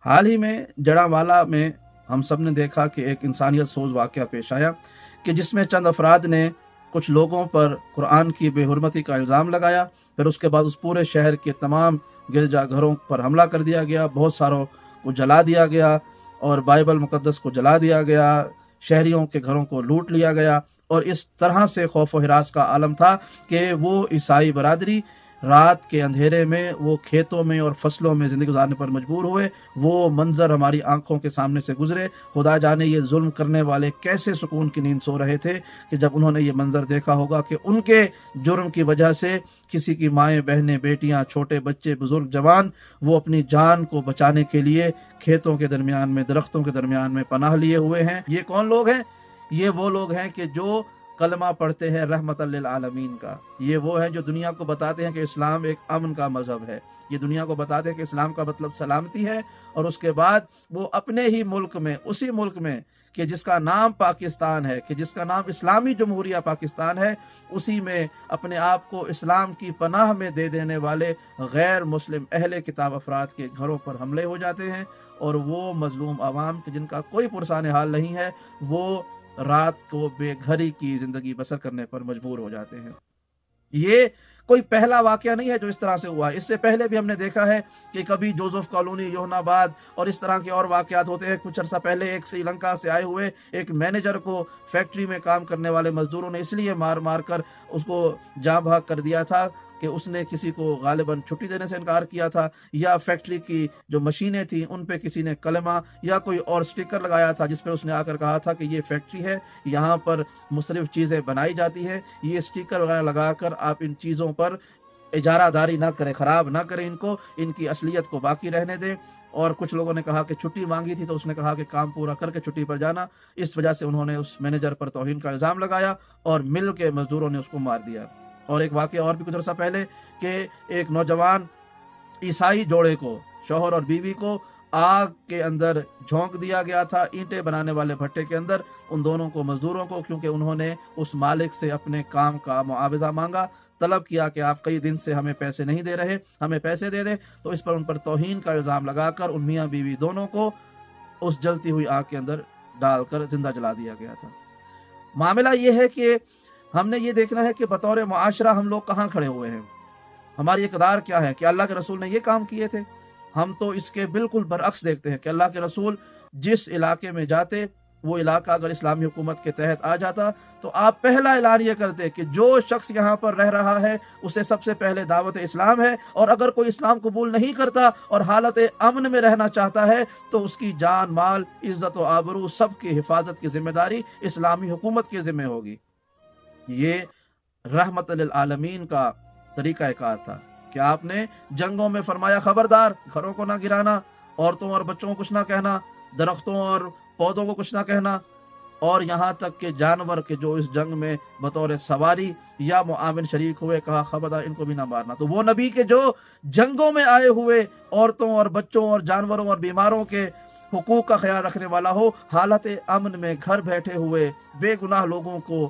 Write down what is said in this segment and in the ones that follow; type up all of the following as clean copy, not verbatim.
حال ہی میں جڑاوالا میں ہم سب نے دیکھا کہ ایک انسانیت سوز واقعہ پیش آیا کہ جس میں چند افراد نے کچھ لوگوں پر قرآن کی بے حرمتی کا الزام لگایا، پھر اس کے بعد اس پورے شہر کے تمام گرجا گھروں پر حملہ کر دیا گیا، بہت ساروں کو جلا دیا گیا اور بائبل مقدس کو جلا دیا گیا، شہریوں کے گھروں کو لوٹ لیا گیا، اور اس طرح سے خوف و ہراس کا عالم تھا کہ وہ عیسائی برادری رات کے اندھیرے میں وہ کھیتوں میں اور فصلوں میں زندگی گزارنے پر مجبور ہوئے۔ وہ منظر ہماری آنکھوں کے سامنے سے گزرے، خدا جانے یہ ظلم کرنے والے کیسے سکون کی نیند سو رہے تھے کہ جب انہوں نے یہ منظر دیکھا ہوگا کہ ان کے جرم کی وجہ سے کسی کی مائیں، بہنیں، بیٹیاں، چھوٹے بچے، بزرگ، جوان، وہ اپنی جان کو بچانے کے لیے کھیتوں کے درمیان میں، درختوں کے درمیان میں پناہ لیے ہوئے ہیں۔ یہ کون لوگ ہیں؟ یہ وہ لوگ ہیں کہ جو کلمہ پڑھتے ہیں رحمت للعالمین کا۔ یہ وہ ہیں جو دنیا کو بتاتے ہیں کہ اسلام ایک امن کا مذہب ہے، یہ دنیا کو بتاتے ہیں کہ اسلام کا مطلب سلامتی ہے، اور اس کے بعد وہ اپنے ہی ملک میں، اسی ملک میں کہ جس کا نام پاکستان ہے، کہ جس کا نام اسلامی جمہوریہ پاکستان ہے، اسی میں اپنے آپ کو اسلام کی پناہ میں دے دینے والے غیر مسلم اہل کتاب افراد کے گھروں پر حملے ہو جاتے ہیں، اور وہ مظلوم عوام جن کا کوئی پرسان حال نہیں ہے، وہ رات کو بے گھری کی زندگی بسر کرنے پر مجبور ہو جاتے ہیں۔ یہ کوئی پہلا واقعہ نہیں ہے جو اس طرح سے ہوا ہے، اس سے پہلے بھی ہم نے دیکھا ہے کہ کبھی جوزف کالونی، یوحنا آباد اور اس طرح کے اور واقعات ہوتے ہیں۔ کچھ عرصہ پہلے ایک سری لنکا سے آئے ہوئے ایک مینیجر کو فیکٹری میں کام کرنے والے مزدوروں نے اس لیے مار مار کر اس کو جاں بحق کر دیا تھا کہ اس نے کسی کو غالباً چھٹی دینے سے انکار کیا تھا، یا فیکٹری کی جو مشینیں تھیں ان پہ کسی نے کلمہ یا کوئی اور سٹیکر لگایا تھا جس پہ اس نے آ کر کہا تھا کہ یہ فیکٹری ہے، یہاں پر مختلف چیزیں بنائی جاتی ہیں، یہ سٹیکر وغیرہ لگا کر آپ ان چیزوں پر اجارہ داری نہ کریں، خراب نہ کریں، ان کو، ان کی اصلیت کو باقی رہنے دیں۔ اور کچھ لوگوں نے کہا کہ چھٹی مانگی تھی تو اس نے کہا کہ کام پورا کر کے چھٹی پر جانا، اس وجہ سے انہوں نے اس مینیجر پر توہین کا الزام لگایا اور مل کے مزدوروں نے اس کو مار دیا۔ اور ایک واقعہ اور بھی کچھ عرصہ پہلے کہ ایک نوجوان عیسائی جوڑے کو، شوہر اور بیوی کو، آگ کے اندر جھونک دیا گیا تھا، اینٹیں بنانے والے بھٹے کے اندر، ان دونوں کو، مزدوروں کو، کیونکہ انہوں نے اس مالک سے اپنے کام کا معاوضہ مانگا، طلب کیا کہ آپ کئی دن سے ہمیں پیسے نہیں دے رہے، ہمیں پیسے دے دیں، تو اس پر ان پر توہین کا الزام لگا کر ان میاں بیوی دونوں کو اس جلتی ہوئی آگ کے اندر ڈال کر زندہ جلا دیا گیا تھا۔ معاملہ یہ ہے کہ ہم نے یہ دیکھنا ہے کہ بطور معاشرہ ہم لوگ کہاں کھڑے ہوئے ہیں، ہماری اقدار کیا ہے۔ کہ اللہ کے رسول نے یہ کام کیے تھے؟ ہم تو اس کے بالکل برعکس دیکھتے ہیں کہ اللہ کے رسول جس علاقے میں جاتے، وہ علاقہ اگر اسلامی حکومت کے تحت آ جاتا تو آپ پہلا اعلان یہ کرتے کہ جو شخص یہاں پر رہ رہا ہے اسے سب سے پہلے دعوت اسلام ہے، اور اگر کوئی اسلام قبول نہیں کرتا اور حالت امن میں رہنا چاہتا ہے تو اس کی جان، مال، عزت و آبرو سب کی حفاظت کی ذمہ داری اسلامی حکومت کے ذمہ ہوگی۔ یہ رحمت للعالمین کا طریقہ کار تھا کہ آپ نے جنگوں میں فرمایا خبردار، گھروں کو نہ گرانا، عورتوں اور بچوں کو کچھ نہ کہنا، درختوں اور پودوں کو کچھ نہ کہنا، اور یہاں تک کہ جانور کے جو اس جنگ میں بطور سواری یا معاون شریک ہوئے، کہا خبردار ان کو بھی نہ مارنا۔ تو وہ نبی کے جو جنگوں میں آئے ہوئے عورتوں اور بچوں اور جانوروں اور بیماروں کے حقوق کا خیال رکھنے والا ہو، حالت امن میں گھر بیٹھے ہوئے بے گناہ لوگوں کو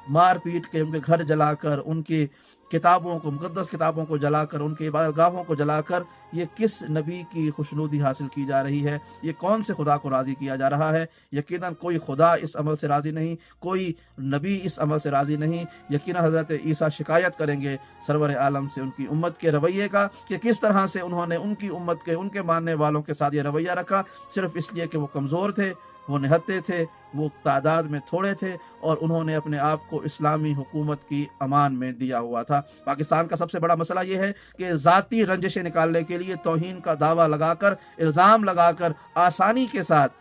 مار پیٹ کے، ان کے گھر جلا کر، ان کی کتابوں کو، مقدس کتابوں کو جلا کر، ان کی عبادت گاہوں کو جلا کر، یہ کس نبی کی خوشنودی حاصل کی جا رہی ہے؟ یہ کون سے خدا کو راضی کیا جا رہا ہے؟ یقیناً کوئی خدا اس عمل سے راضی نہیں، کوئی نبی اس عمل سے راضی نہیں۔ یقیناً حضرت عیسیٰ شکایت کریں گے سرور عالم سے ان کی امت کے رویے کا، کہ کس طرح سے انہوں نے ان کی امت کے، ان کے ماننے والوں کے ساتھ یہ رویہ رکھا، صرف اس لیے کہ وہ کمزور تھے، وہ نہتے تھے، وہ تعداد میں تھوڑے تھے، اور انہوں نے اپنے آپ کو اسلامی حکومت کی امان میں دیا ہوا تھا۔ پاکستان کا سب سے بڑا مسئلہ یہ ہے کہ ذاتی رنجشیں نکالنے کے لیے توہین کا دعویٰ لگا کر، الزام لگا کر، آسانی کے ساتھ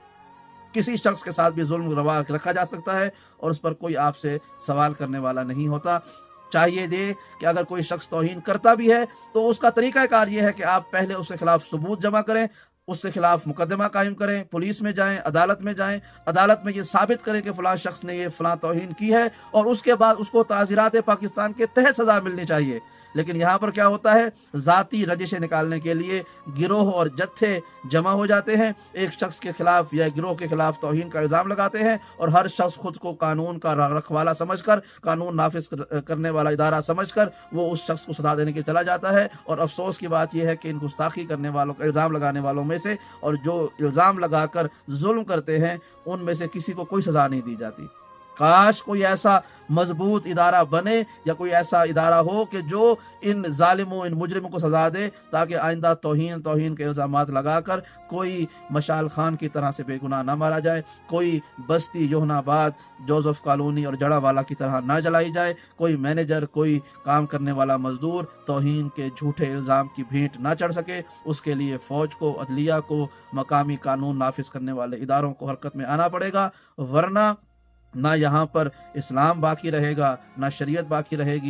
کسی شخص کے ساتھ بھی ظلم روا رکھا جا سکتا ہے، اور اس پر کوئی آپ سے سوال کرنے والا نہیں ہوتا۔ چاہیے دے کہ اگر کوئی شخص توہین کرتا بھی ہے تو اس کا طریقہ کار یہ ہے کہ آپ پہلے اس کے خلاف ثبوت جمع کریں، اس کے خلاف مقدمہ قائم کریں، پولیس میں جائیں، عدالت میں جائیں، عدالت میں یہ ثابت کریں کہ فلاں شخص نے یہ فلاں توہین کی ہے، اور اس کے بعد اس کو تعزیرات پاکستان کے تحت سزا ملنی چاہیے۔ لیکن یہاں پر کیا ہوتا ہے، ذاتی رنجشیں نکالنے کے لیے گروہ اور جتھے جمع ہو جاتے ہیں، ایک شخص کے خلاف یا گروہ کے خلاف توہین کا الزام لگاتے ہیں، اور ہر شخص خود کو قانون کا رکھوالا سمجھ کر، قانون نافذ کرنے والا ادارہ سمجھ کر وہ اس شخص کو سزا دینے کے چلا جاتا ہے۔ اور افسوس کی بات یہ ہے کہ ان گستاخی کرنے والوں، الزام لگانے والوں میں سے، اور جو الزام لگا کر ظلم کرتے ہیں، ان میں سے کسی کو کوئی سزا نہیں دی جاتی۔ کاش کوئی ایسا مضبوط ادارہ بنے یا کوئی ایسا ادارہ ہو کہ جو ان ظالموں، ان مجرموں کو سزا دے، تاکہ آئندہ توہین کے الزامات لگا کر کوئی مشال خان کی طرح سے بے گناہ نہ مارا جائے، کوئی بستی یوحنا آباد، جوزف کالونی اور جڑا والا کی طرح نہ جلائی جائے، کوئی مینیجر، کوئی کام کرنے والا مزدور توہین کے جھوٹے الزام کی بھینٹ نہ چڑھ سکے۔ اس کے لیے فوج کو، عدلیہ کو، مقامی قانون نافذ کرنے والے اداروں کو حرکت میں آنا پڑے گا، ورنہ نہ یہاں پر اسلام باقی رہے گا، نہ شریعت باقی رہے گی،